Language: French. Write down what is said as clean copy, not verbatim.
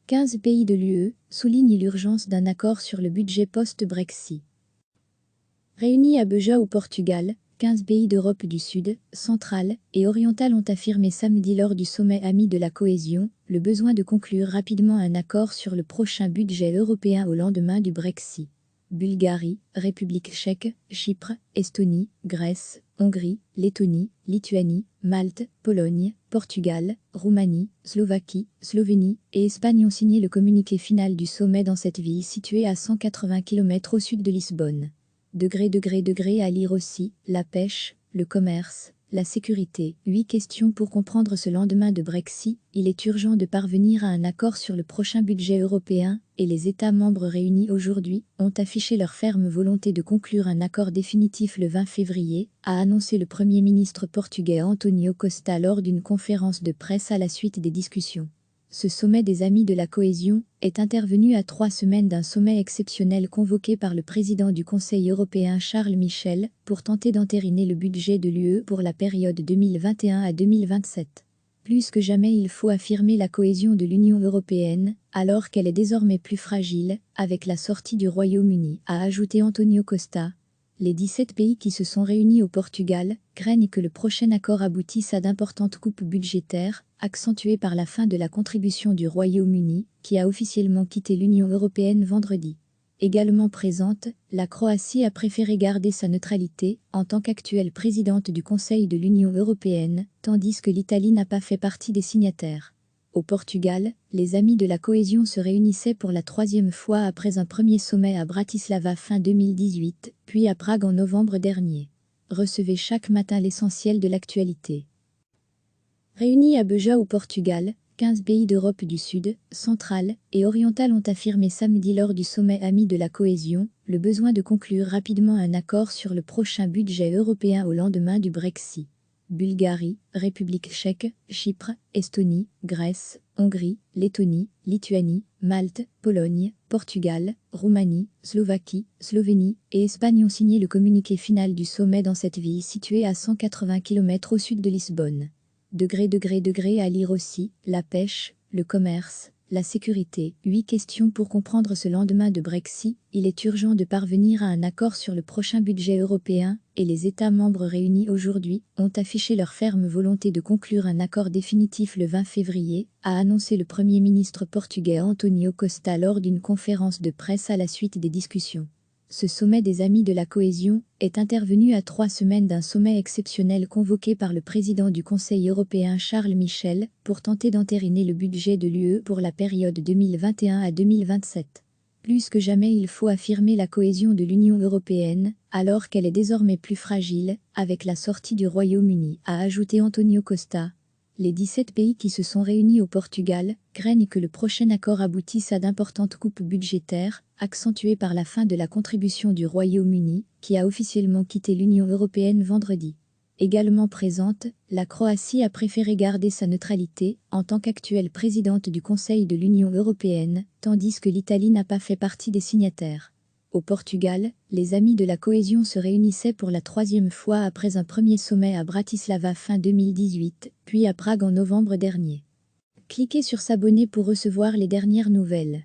15 pays de l'UE soulignent l'urgence d'un accord sur le budget post-Brexit. Réunis à Beja au Portugal, 15 pays d'Europe du Sud, centrale et orientale ont affirmé samedi lors du sommet Amis de la cohésion le besoin de conclure rapidement un accord sur le prochain budget européen au lendemain du Brexit. Bulgarie, République tchèque, Chypre, Estonie, Grèce, Hongrie, Lettonie, Lituanie, Malte, Pologne, Portugal, Roumanie, Slovaquie, Slovénie et Espagne ont signé le communiqué final du sommet dans cette ville située à 180 km au sud de Lisbonne. Degré à lire aussi, la pêche, le commerce, la sécurité. 8 questions pour comprendre ce lendemain de Brexit. Il est urgent de parvenir à un accord sur le prochain budget européen, et les États membres réunis aujourd'hui ont affiché leur ferme volonté de conclure un accord définitif le 20 février, a annoncé le Premier ministre portugais António Costa lors d'une conférence de presse à la suite des discussions. Ce sommet des Amis de la cohésion est intervenu à 3 semaines d'un sommet exceptionnel convoqué par le président du Conseil européen Charles Michel pour tenter d'entériner le budget de l'UE pour la période 2021 à 2027. Plus que jamais, il faut affirmer la cohésion de l'Union européenne, alors qu'elle est désormais plus fragile, avec la sortie du Royaume-Uni, a ajouté António Costa. Les 17 pays qui se sont réunis au Portugal craignent que le prochain accord aboutisse à d'importantes coupes budgétaires, accentuées par la fin de la contribution du Royaume-Uni, qui a officiellement quitté l'Union européenne vendredi. Également présente, la Croatie a préféré garder sa neutralité en tant qu'actuelle présidente du Conseil de l'Union européenne, tandis que l'Italie n'a pas fait partie des signataires. Au Portugal, les Amis de la cohésion se réunissaient pour la 3e fois après un premier sommet à Bratislava fin 2018, puis à Prague en novembre dernier. Recevez chaque matin l'essentiel de l'actualité. Réunis à Beja au Portugal, 15 pays d'Europe du Sud, centrale et orientale ont affirmé samedi lors du sommet Amis de la cohésion le besoin de conclure rapidement un accord sur le prochain budget européen au lendemain du Brexit. Bulgarie, République tchèque, Chypre, Estonie, Grèce, Hongrie, Lettonie, Lituanie, Malte, Pologne, Portugal, Roumanie, Slovaquie, Slovénie et Espagne ont signé le communiqué final du sommet dans cette ville située à 180 km au sud de Lisbonne. Degré à lire aussi, la pêche, le commerce, la sécurité. 8 questions pour comprendre ce lendemain de Brexit. Il est urgent de parvenir à un accord sur le prochain budget européen, et les États membres réunis aujourd'hui ont affiché leur ferme volonté de conclure un accord définitif le 20 février, a annoncé le Premier ministre portugais António Costa lors d'une conférence de presse à la suite des discussions. Ce sommet des Amis de la cohésion est intervenu à 3 semaines d'un sommet exceptionnel convoqué par le président du Conseil européen Charles Michel pour tenter d'entériner le budget de l'UE pour la période 2021 à 2027. Plus que jamais, il faut affirmer la cohésion de l'Union européenne, alors qu'elle est désormais plus fragile, avec la sortie du Royaume-Uni, a ajouté António Costa. Les 17 pays qui se sont réunis au Portugal craignent que le prochain accord aboutisse à d'importantes coupes budgétaires, accentuées par la fin de la contribution du Royaume-Uni, qui a officiellement quitté l'Union européenne vendredi. Également présente, la Croatie a préféré garder sa neutralité en tant qu'actuelle présidente du Conseil de l'Union européenne, tandis que l'Italie n'a pas fait partie des signataires. Au Portugal, les Amis de la cohésion se réunissaient pour la 3e fois après un premier sommet à Bratislava fin 2018, puis à Prague en novembre dernier. Cliquez sur s'abonner pour recevoir les dernières nouvelles.